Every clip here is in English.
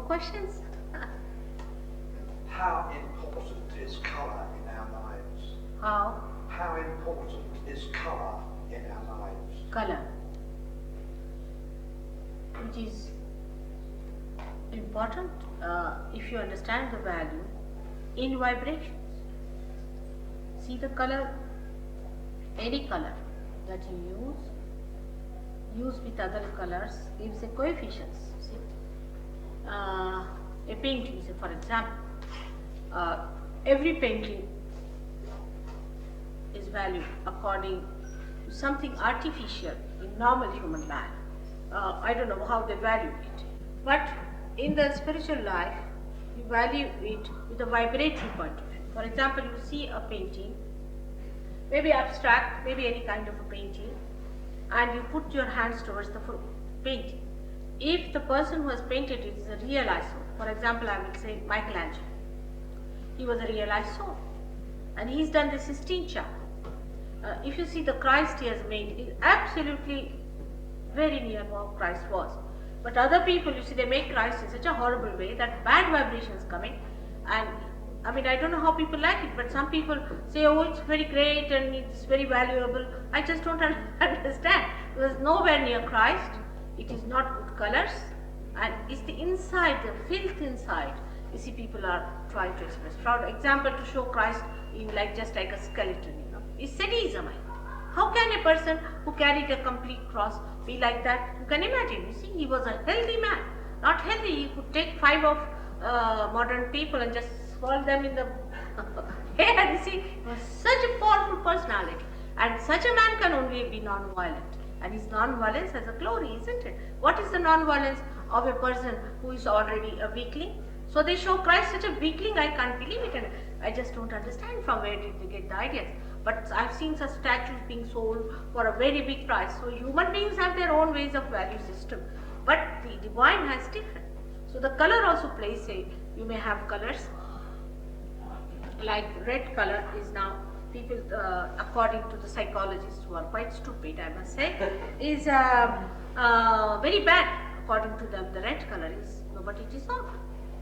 questions? How important is colour in our lives? How? How important is colour in our lives? Color, which is important if you understand the value in vibrations. See the color, any color that you use with other colors gives a coefficient. See, a painting, say for example, every painting is valued according to something artificial in normal human life. I don't know how they value it, but in the spiritual life, you value it with a vibratory point of view. For example, you see a painting, maybe abstract, maybe any kind of a painting, and you put your hands towards the painting. If the person who has painted it is a realized soul, for example, I will say Michelangelo, he was a realized soul, and he's done the Sistine Chapel. If you see the Christ he has made, is absolutely very near what Christ was. But other people, you see, they make Christ in such a horrible way that bad vibrations coming, and I mean, I don't know how people like it, but some people say, oh, it's very great and it's very valuable. I just don't understand. It was nowhere near Christ. It is not good colors, and it's the inside, the filth inside. You see, people are trying to express. For example, to show Christ in just like a skeleton, is sadism. How can a person who carried a complete cross be like that? You can imagine. You see, he was a healthy man. Not healthy, he could take 5 of modern people and just swirl them in the hair. You see, he was such a powerful personality, and such a man can only be non-violent. And his non-violence has a glory, isn't it? What is the non-violence of a person who is already a weakling? So they show Christ such a weakling, I can't believe it, and I just don't understand from where did they get the ideas. But I've seen such statues being sold for a very big price. So human beings have their own ways of value system, but the divine has different. So the color also plays a, you may have colors, like red color is now, people according to the psychologists who are quite stupid, I must say, is very bad. According to them, the red color is, no, but it is not.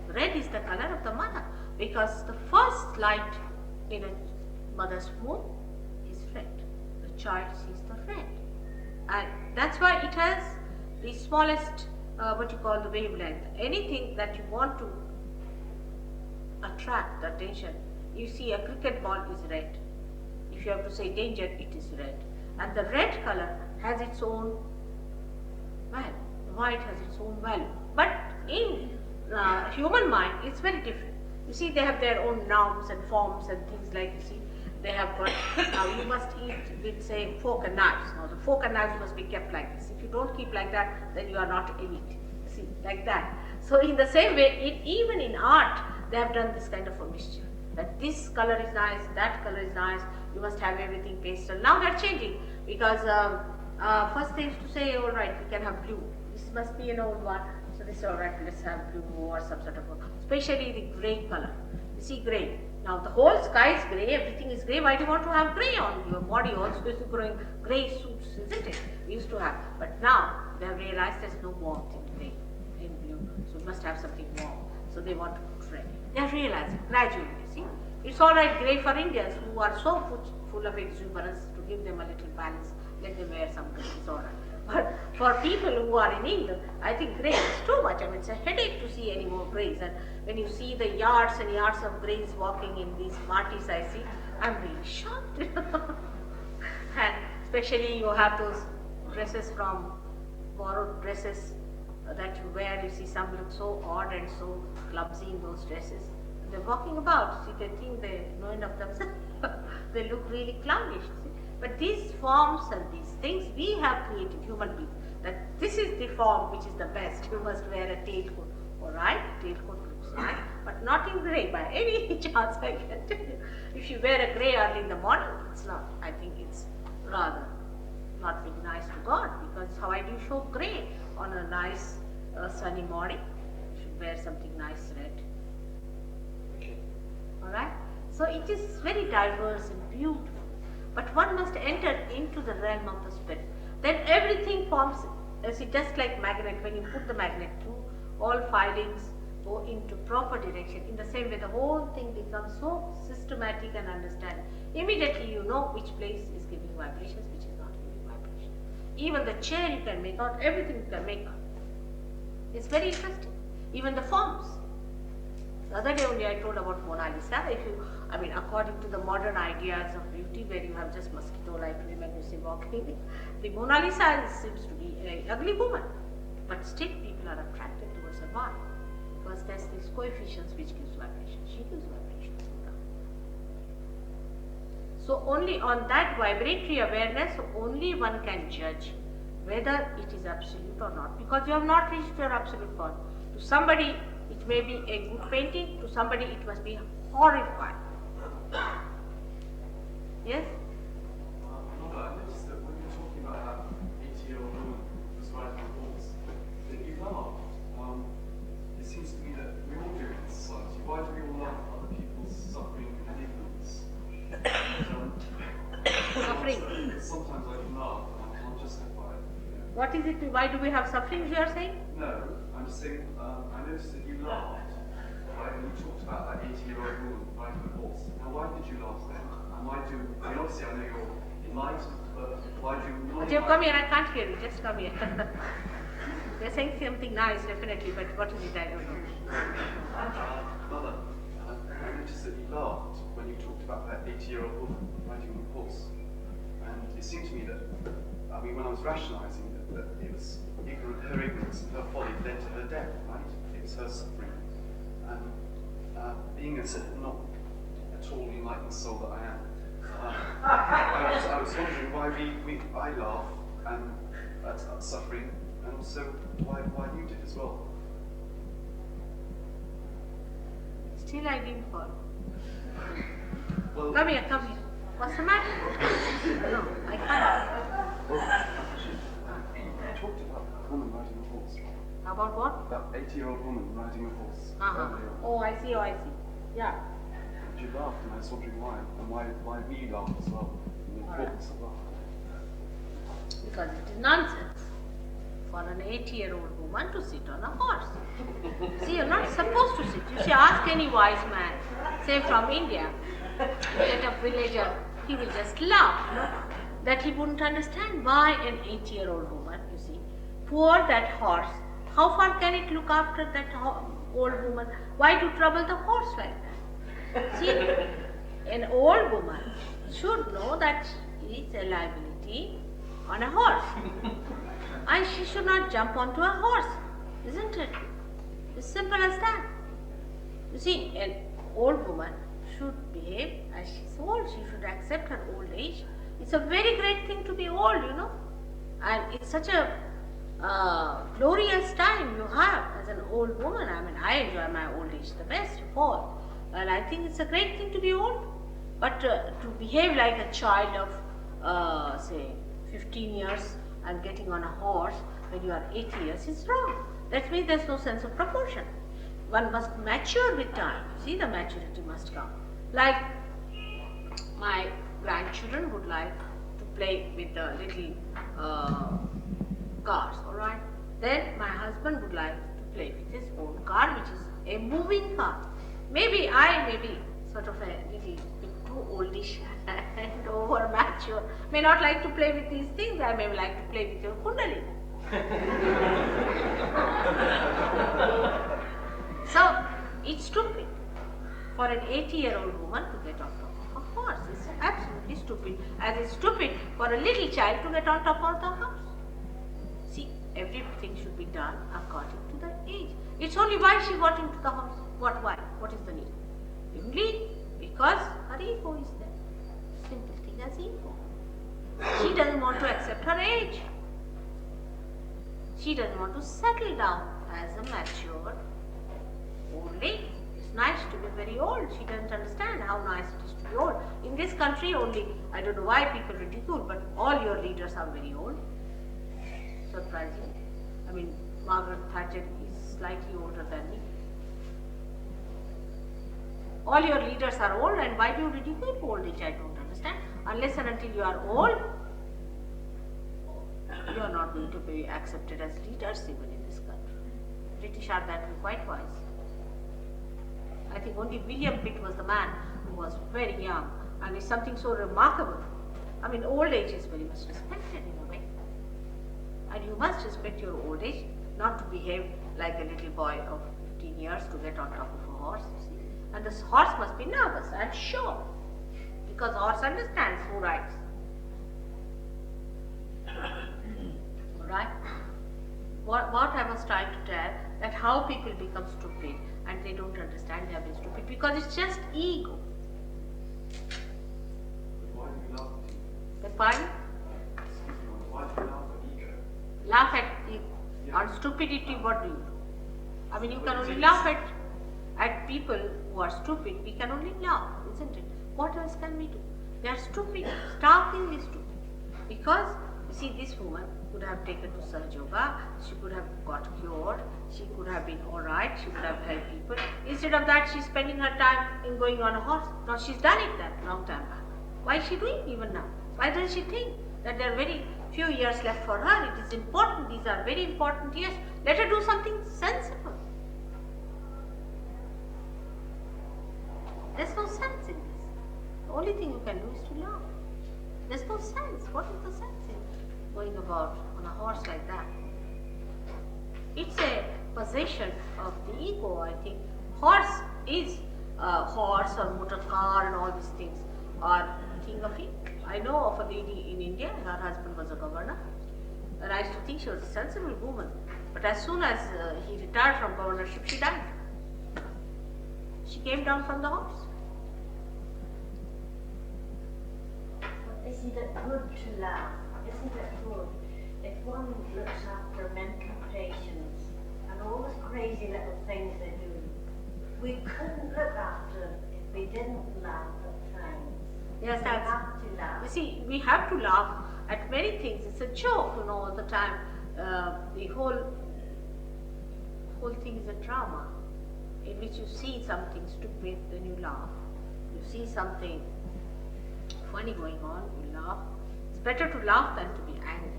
Red is the color of the mother, because the first light in a mother's womb is red. The child sees the red, and that's why it has the smallest what you call the wavelength. Anything that you want to attract the attention, you see a cricket ball is red. If you have to say danger, it is red, and the red color has its own value. The white has its own value, but in human mind, it's very different. You see, they have their own norms and forms and things like, you see, they have got, you must eat with, say, fork and knives. Now, the fork and knives must be kept like this. If you don't keep like that, then you are not elite. See, like that. So, in the same way, even in art, they have done this kind of a mischief. That this color is nice, that color is nice, you must have everything pastel. Now, they're changing, because first they used to say, all right, we can have blue. This must be an old one. So this is alright, let's have blue or some sort of especially the grey color. You see grey. Now the whole sky is grey, everything is grey. Why do you want to have grey on your body also? Is growing grey suits, isn't it? We used to have. But now they have realized there's no warmth in grey, in blue. So we must have something warm. So they want to put red. They are realizing gradually, you see. It's alright grey for Indians who are so full of exuberance, to give them a little balance. Let them wear some grey, it's alright. But for people who are in England, I think grey is too much. I mean, it's a headache to see any more greys. And when you see the yards and yards of greys walking in these parties, I see, I'm really shocked. And especially you have those dresses from borrowed dresses that you wear. You see some look so odd and so clumsy in those dresses. And they're walking about. See, they think they know enough themselves. They look really clownish. See? But these forms and these things we have created, human beings, that this is the form which is the best. You must wear a tailcoat. Alright, tailcoat looks nice, but not in grey by any chance, I can tell you. If you wear a grey early in the morning, it's not. I think it's rather not being nice to God, because how do you show grey on a nice sunny morning? You should wear something nice red. Alright? So it is very diverse and beautiful. But one must enter into the realm of the spirit. Then everything forms, see, just like magnet, when you put the magnet through all filings, go into proper direction. In the same way, the whole thing becomes so systematic and understanding. Immediately you know which place is giving vibrations, which is not giving vibrations. Even the chair you can make out, everything you can make out. It's very interesting. Even the forms. The other day only I told about Mona Lisa. If you, according to the modern ideas of beauty, where you have just mosquito-like women who say walking, the Mona Lisa seems to be an ugly woman, but still people are attracted towards her. Why? Because there's these coefficients which gives vibration. She gives vibrations. So only on that vibratory awareness, only one can judge whether it is absolute or not, because you have not reached your absolute form. To somebody it may be a good painting, to somebody it must be horrifying. Yes? I noticed that when you're talking about that 80-year-old woman who's riding a horse, that you laughed. It seems to me that we all do it in society. Why do we all laugh at other people's suffering and ignorance? Suffering. Sometimes I can laugh and I can't justify it. What is it? Why do we have suffering, you are saying? No, I'm just saying, I noticed that you laughed when you talked about that 80-year-old woman riding a horse. Now, why did you laugh then? And why do, obviously I know you're enlightened, but why do you not? Ajay, come here, I can't hear you, just come here. They're saying something nice, definitely, but what is it? I don't know. Mother, I noticed that you laughed when you talked about that 80-year-old woman riding on a horse. And it seemed to me that, when I was rationalizing that it was her ignorance and her folly led to her death, right? It was her suffering. And being a not at all enlightened soul that I am, I was wondering why I laugh at suffering, and also why you did as well. Still I didn't fall. Well, Come here, come here. What's the matter? No, I can't. you talked about a woman riding a horse. About what? That 80-year-old woman riding a horse. Uh-huh. Oh, I see, Yeah. You laughed, and I was wondering why, and why we laugh as well, and the importance of laughter. Because it is nonsense for an 80-year-old woman to sit on a horse. See, you're not supposed to sit. You see, ask any wise man, say from India, get a villager, he will just laugh, that he wouldn't understand why an 80-year-old woman, you see, poor that horse, how far can it look after that old woman? Why to trouble the horse like that? See, an old woman should know that she is a liability on a horse. And she should not jump onto a horse, isn't it? It's simple as that. You see, an old woman should behave as she's old. She should accept her old age. It's a very great thing to be old, and it's such a glorious time you have as an old woman. I enjoy my old age the best of all, and I think it's a great thing to be old. But to behave like a child of, say, 15 years and getting on a horse when you are 80 years is wrong. That means there's no sense of proportion. One must mature with time. See, the maturity must come. Like my grandchildren would like to play with the little cars, alright? Then my husband would like to play with his own car, which is a moving car. Maybe I may be sort of a little bit too oldish and over mature. May not like to play with these things. I may like to play with your kundalini. So, it's stupid for an 80-year-old woman to get on top of a horse. It's absolutely stupid. As it's stupid for a little child to get on top of the house. See, everything should be done according to the age. It's only why she got into the house. Why? What is the need? Only because her ego is there. Simple thing as ego. She doesn't want to accept her age. She doesn't want to settle down as a mature old lady. It's nice to be very old. She doesn't understand how nice it is to be old. In this country only, I don't know why people ridicule, but all your leaders are very old. Surprising. Margaret Thatcher is slightly older than me. All your leaders are old, and why do you ridicule old age? I don't understand. Unless and until you are old, you are not going to be accepted as leaders even in this country. British are that way quite wise. I think only William Pitt was the man who was very young, and it's something so remarkable. I mean, old age is very much respected in a way. And you must respect your old age, not to behave like a little boy of 15 years to get on top of a horse, you see. And this horse must be nervous, I'm sure, because horse understands who rides. Alright? What I was trying to tell, that how people become stupid and they don't understand they have been stupid because it's just ego. Why do we laugh at ego? The pardon? Excuse me, why do we laugh at ego? Laugh at ego. Yeah. On stupidity, what do you do? I mean, you can only laugh at people who are stupid. We can only laugh, isn't it? What else can we do? They are stupid, startlingly stupid. Because, you see, this woman could have taken to Sahaja Yoga, she could have got cured, she could have been alright, she could have helped people. Instead of that, she's spending her time in going on a horse. Now, she's done it that long time back. Why is she doing even now? Why does she think that there are very few years left for her? It is important, these are very important years. Let her do something sensible. There's no sense in this. The only thing you can do is to laugh. There's no sense. What is the sense in going about on a horse like that? It's a possession of the ego, I think. Horse is horse or motor car and all these things are thing of it. I know of a lady in India, her husband was a governor, and I used to think she was a sensible woman. But as soon as he retired from governorship, she died. She came down from the horse. Isn't it good to laugh? Isn't it good if one looks after mental patients and all the crazy little things they do? We couldn't look after them if we didn't laugh at times. Yes, we that's. have to laugh. You see, we have to laugh at many things. It's a joke, all the time. The whole thing is a drama in which you see something stupid, then you laugh. You see something funny going on, you laugh. It's better to laugh than to be angry.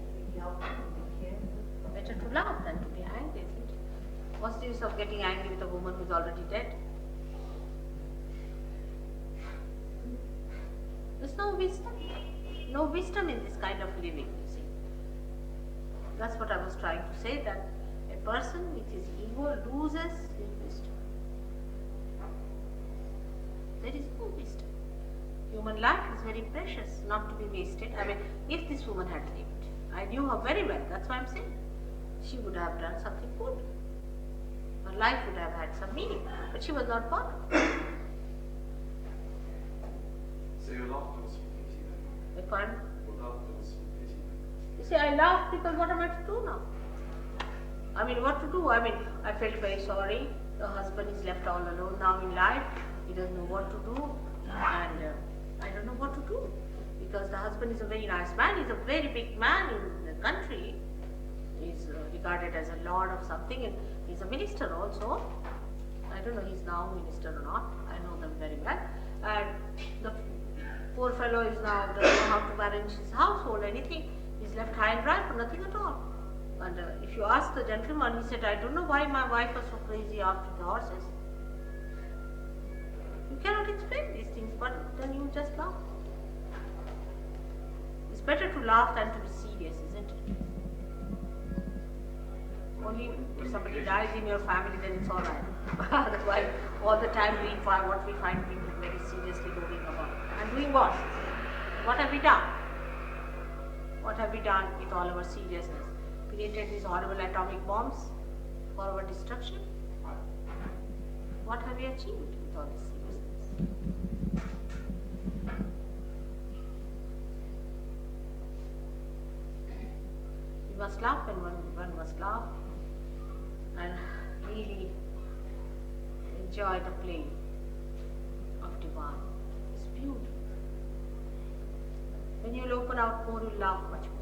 Better to laugh than to be angry, isn't it? What's the use of getting angry with a woman who's already dead? There's no wisdom. No wisdom in this kind of living, you see. That's what I was trying to say, that a person with his ego loses his wisdom. There is no wisdom. Human life is very precious, not to be wasted. I mean, if this woman had lived, I knew her very well, that's why I'm saying. She would have done something good. Her life would have had some meaning, but she was not born. So your laughter was from pity then? Pardon? Your laughter was from pity then? You see, I laughed because what am I to do now? I mean, what to do? I mean, I felt very sorry. The husband is left all alone now in life. He doesn't know what to do, and I don't know what to do, because the husband is a very nice man. He's a very big man in the country. He's regarded as a lord of something, and he's a minister also. I don't know he's now minister or not. I know them very well. And the poor fellow is now doesn't know how to manage his household, anything. He's left high and dry for nothing at all. And if you ask the gentleman, he said, I don't know why my wife was so crazy after the horses. You cannot explain these things, but then you just laugh. It's better to laugh than to be serious, isn't it? Only if somebody dies in your family, then it's alright. Otherwise, all the time we find what we find people very seriously doing about. And doing what? What have we done? What have we done with all our seriousness? Created these horrible atomic bombs for our destruction? What have we achieved with all this seriousness? We must laugh when one must laugh, and really enjoy the play of divine. It's beautiful. When you'll open out more, you'll laugh much more.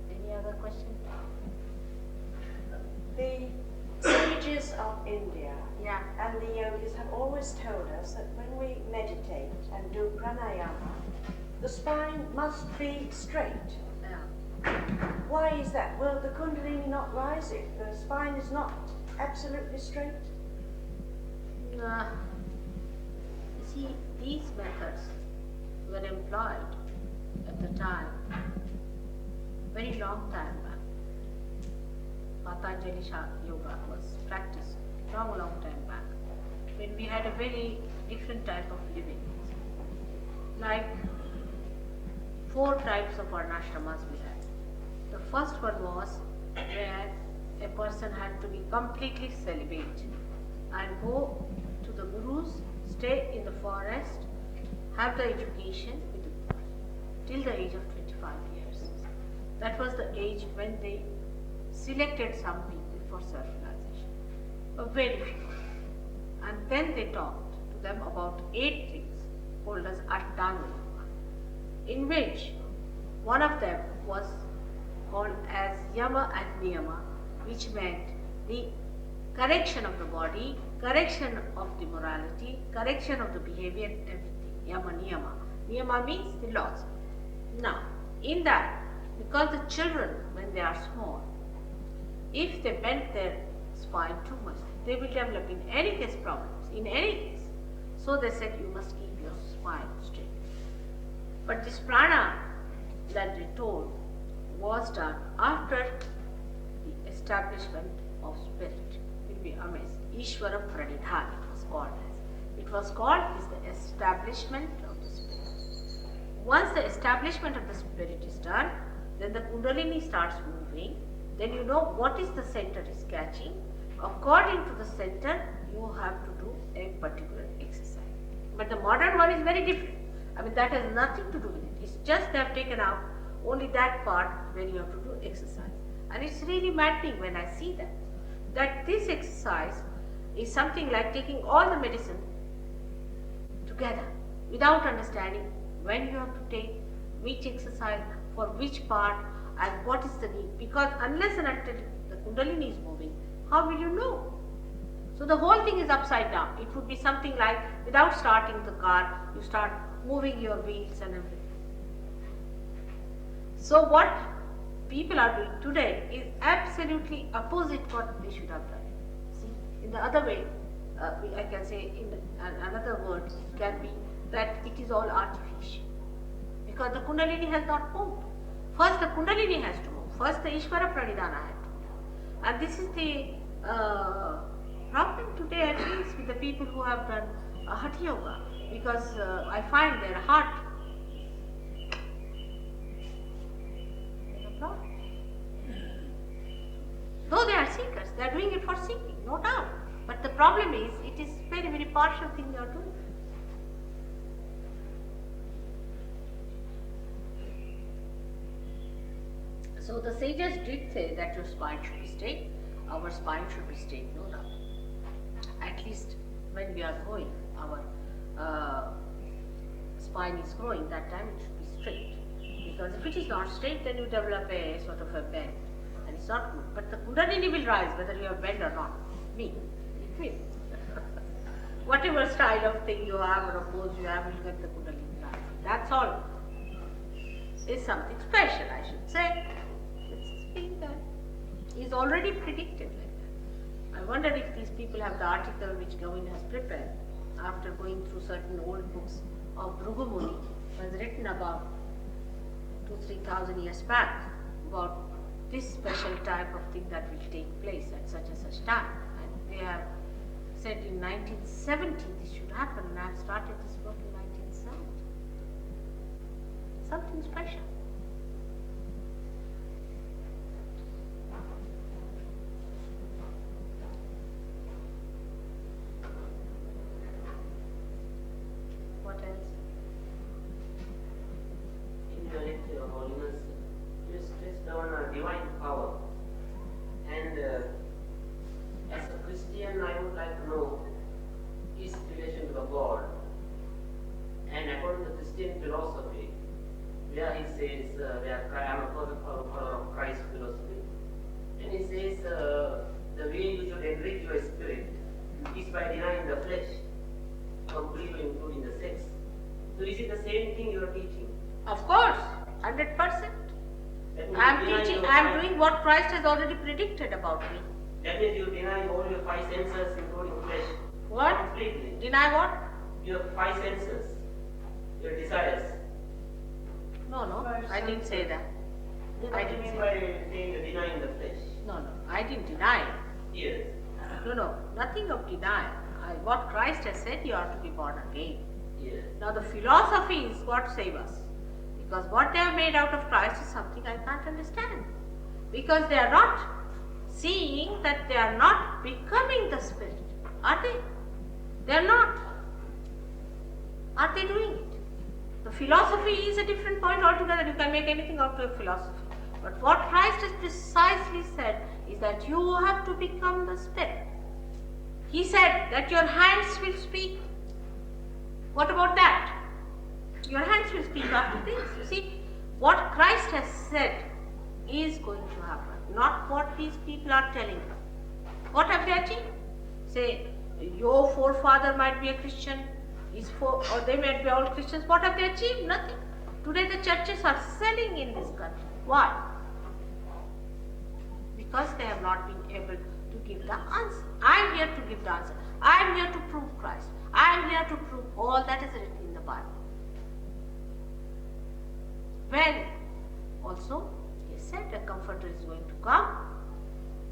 Any other question? The sages of India Yeah. and the yogis have always told us that when we meditate and do pranayama, the spine must be straight. Yeah. Why is that? Will the Kundalini not rise if the spine is not absolutely straight? You see, these methods were employed at the time, very long time back. Mataji Yoga was practiced long time back, when we had a very different type of living. Like 4 types of varnashramas we had. The first one was where a person had to be completely celibate and go to the gurus, stay in the forest, have the education till the age of 25 years. That was the age when they selected some people for self-realization, a very few. And then they talked to them about 8 things called as Ashtanga Yoga, in which one of them was called as Yama and Niyama, which meant the correction of the body, correction of the morality, correction of the behavior, everything. Yama, Niyama. Niyama means the laws. Now, in that, because the children, when they are small, if they bend their spine too much, they will develop in any case problems, in any case. So they said you must keep your spine straight. But this prana that they told was done after the establishment of spirit. You'll be amazed. Ishvara Pranidhan it was called as. It was called is the establishment of the spirit. Once the establishment of the spirit is done, then the Kundalini starts moving. Then you know what is the center is catching. According to the center, you have to do a particular exercise. But the modern one is very different. I mean, that has nothing to do with it. It's just they have taken out only that part where you have to do exercise. And it's really maddening when I see that. That this exercise is something like taking all the medicine together without understanding when you have to take which exercise for which part and what is the need. Because unless and until the Kundalini is moving, how will you know? So the whole thing is upside down. It would be something like without starting the car, you start moving your wheels and everything. So what people are doing today is absolutely opposite what they should have done. See, in the other way, I can say in another word can be that it is all artificial. Because the Kundalini has not moved. First the Kundalini has to move. First the Ishvara Pranidhana has to move. And this is the problem today, at least with the people who have done Hatha Yoga. Because I find their heart is a problem. Though they are seekers, they are doing it for seeking, no doubt. But the problem is, it is very, very partial thing they are doing. So the sages did say that your spine should be straight, our spine should be straight, no doubt. At least when we are growing, our spine is growing, that time it should be straight. Because if it is not straight, then you develop a sort of a bend, and it's not good. But the Kundalini will rise whether you have bend or not. Me, it will. Whatever style of thing you have or a pose you have, will get the Kundalini rise. That's all. It's something special, I should say. It's being done. It's already predicted like that. I wonder if these people have the article which Govind has prepared after going through certain old books of Bhrigu Muni, was written about 2,000-3,000 years back about this special type of thing that will take place at such and such time. And they have said in 1970 this should happen, and I have started this work in 1970. Something special. What else? Intellect, Your Holiness, you stressed on divine power. And as a Christian, I would like to know his relation to the God. And according to Christian philosophy, where he says, I am a follower of Christ's philosophy, and he says the way you should enrich your spirit is by denying the flesh, completely including the sex. So is it the same thing you are teaching? Of course, 100%. That means I am you deny teaching, your I am five- doing what Christ has already predicted about me. That means you deny all your five senses, including flesh. What? Completely. Deny what? Your five senses, your desires. No, no, I didn't say that. What I do you didn't mean say. by saying you're denying the flesh? No, no, I didn't deny. Yes. No, no, nothing of denial. What Christ has said, you are to be born again. Yes. Now the philosophy is what save us. Because what they have made out of Christ is something I can't understand. Because they are not seeing that they are not becoming the Spirit. Are they? They are not. Are they doing it? The philosophy is a different point altogether. You can make anything out of philosophy. But what Christ has precisely said is that you have to become the Spirit. He said that your hands will speak. What about that? Your hands will speak after this. You see, what Christ has said is going to happen, not what these people are telling you. What have they achieved? Say, your forefather might be a Christian, or they might be all Christians. What have they achieved? Nothing. Today the churches are selling in this country. Why? Because they have not been able to give the answer. I am here to give the answer. I am here to prove Christ. I am here to prove all that is written in the Bible. When also he said a comforter is going to come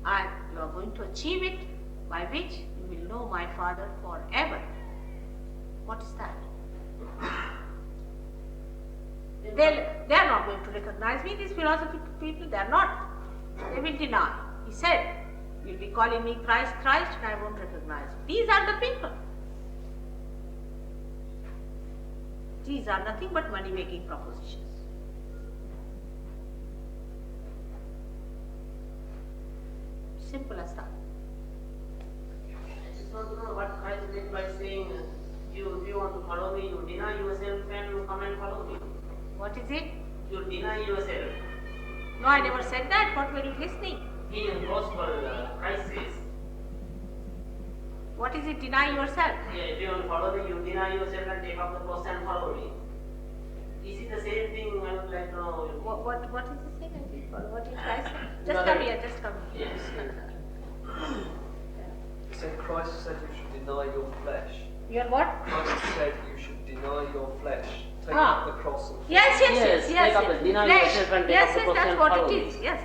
and you are going to achieve it, by which you will know my Father forever. What is that? They are not going to recognize me, these philosophical people, they are not. They will deny. He said, you will be calling me Christ, Christ, and I won't recognize you. These are the people. These are nothing but money-making propositions. Simple as that. I just want to know what Christ meant by saying, if you want to follow me, you deny yourself and you come and follow me. What is it? You deny yourself. No, I never said that. What were you listening? In Gospel, Christ says, What is it? Deny yourself. yeah, if you want to follow me, you deny yourself and take up the cross and follow me. Is it the same thing? I would like to know. What is the thing? I didn't follow. What is Christ? No, Just come here. Just come here. Yes. So Christ said you should deny your flesh. Your what? Christ said you should deny your flesh. Take Ah. up the cross and Yes, yes, yes, Yes, yes. take up the- deny Flesh. yourself and take Yes, up the yes, cross that's and what follow it me. is. Yes.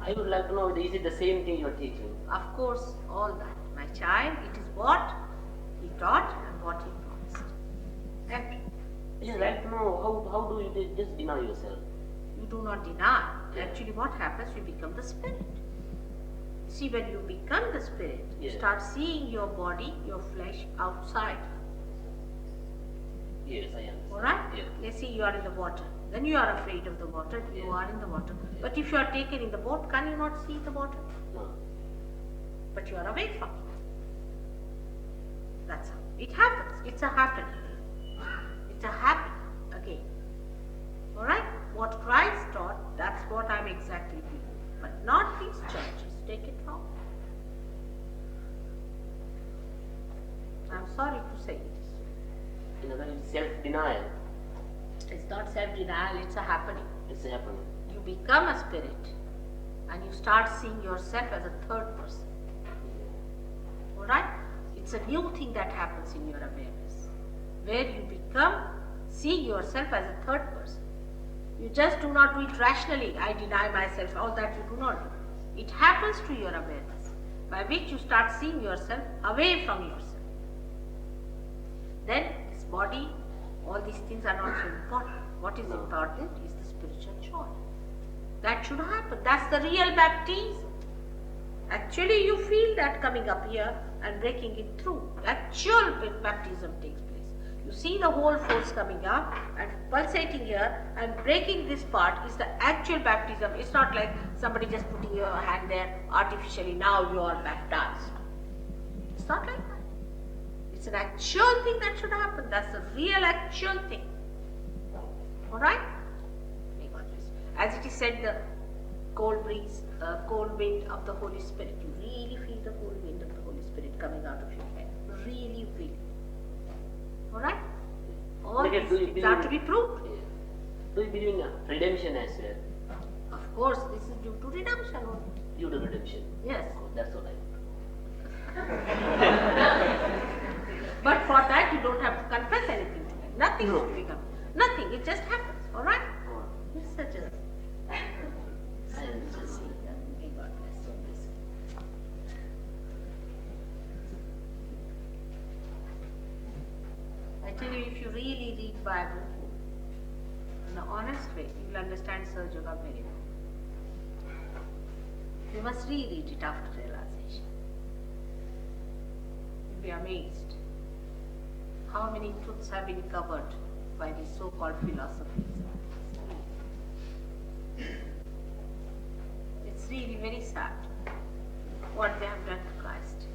I would like to know, is it the same thing you are teaching? Of course, all that. My child, it is what he taught and what he promised. And I just like to know, how do you just deny yourself? you do not deny. Actually, what happens? You become the Spirit. See, when you become the Spirit, you Yes. start seeing your body, your flesh outside. Yes, I understand. Alright? Yes. Let's say you are in the water. Then you are afraid of the water. You Yes. are in the water. But if you are taken in the boat, can you not see the water? No. But you are away from it. That's how. It happens. It's a happening. It's a happening again. Alright? What Christ taught, that's what I'm exactly doing. But not these churches. Take it wrong. I'm sorry to say it. In other words, self-denial. It's not self-denial, it's a happening. It's happening. You become a spirit and you start seeing yourself as a third person. Alright? It's a new thing that happens in your awareness, where you become seeing yourself as a third person. You just do not do it rationally. I deny myself, all that you do not do. It happens to your awareness, by which you start seeing yourself away from yourself. Then this body, all these things are not so important. What is No. important is the spiritual joy. That should happen. That's the real baptism. Actually, you feel that coming up here and breaking it through. Actual baptism takes place. You see the whole force coming up and pulsating here and breaking this part is the actual baptism. It's not like somebody just putting your hand there artificially, now you are baptized. It's not like that. It's an actual thing that should happen. That's the real actual thing. Alright? May God bless you. As it is said, the cold breeze, cold wind of the Holy Spirit. You really feel the cold wind of the Holy Spirit coming out of your head. Really feel it. Alright? All Okay, these do you things are believe- to be proved. Yeah. Do you believe in redemption as well? Of course, this is due to redemption only. Due to redemption. Yes. Oh, that's what I. But for that you don't have to confess anything. Nothing No. is to become. Nothing. It just happens. All right? Oh, It's such a. I'll just see. May God bless you. Bless you. I tell you, if you really read Bible in an honest way, you will understand Sahaja Yoga very well. You must reread it after realization. You'll be amazed how many truths have been covered by these so-called philosophies. It's really very sad what they have done to Christ.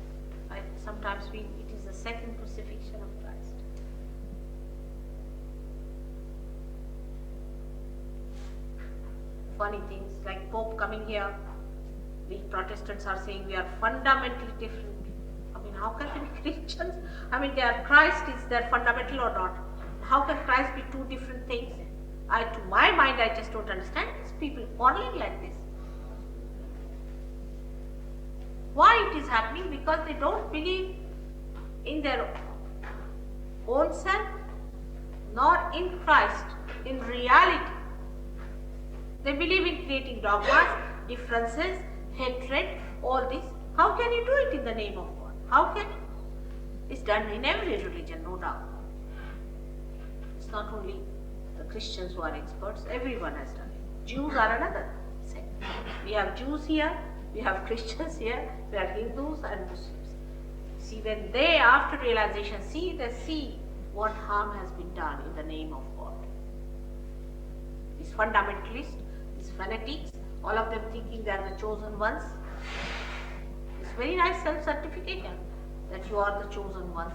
I sometimes feel it is the second crucifixion of Christ. Funny things like Pope coming here, we Protestants are saying we are fundamentally different. I mean, how can they be Christians? I mean, Christ is their fundamental or not? How can Christ be two different things? To my mind, I just don't understand these people quarreling like this. Why it is happening? Because they don't believe in their own self, nor in Christ, in reality. They believe in creating dogmas, differences, hatred, all this. How can you do it in the name of God? How can you? It's done in every religion, no doubt. It's not only the Christians who are experts, everyone has done it. Jews are another sect. We have Jews here, we have Christians here, we have Hindus and Muslims. See, when they, after realization, they see what harm has been done in the name of God. These fundamentalists, these fanatics, all of them thinking they are the chosen ones. It's very nice self-certification that you are the chosen ones.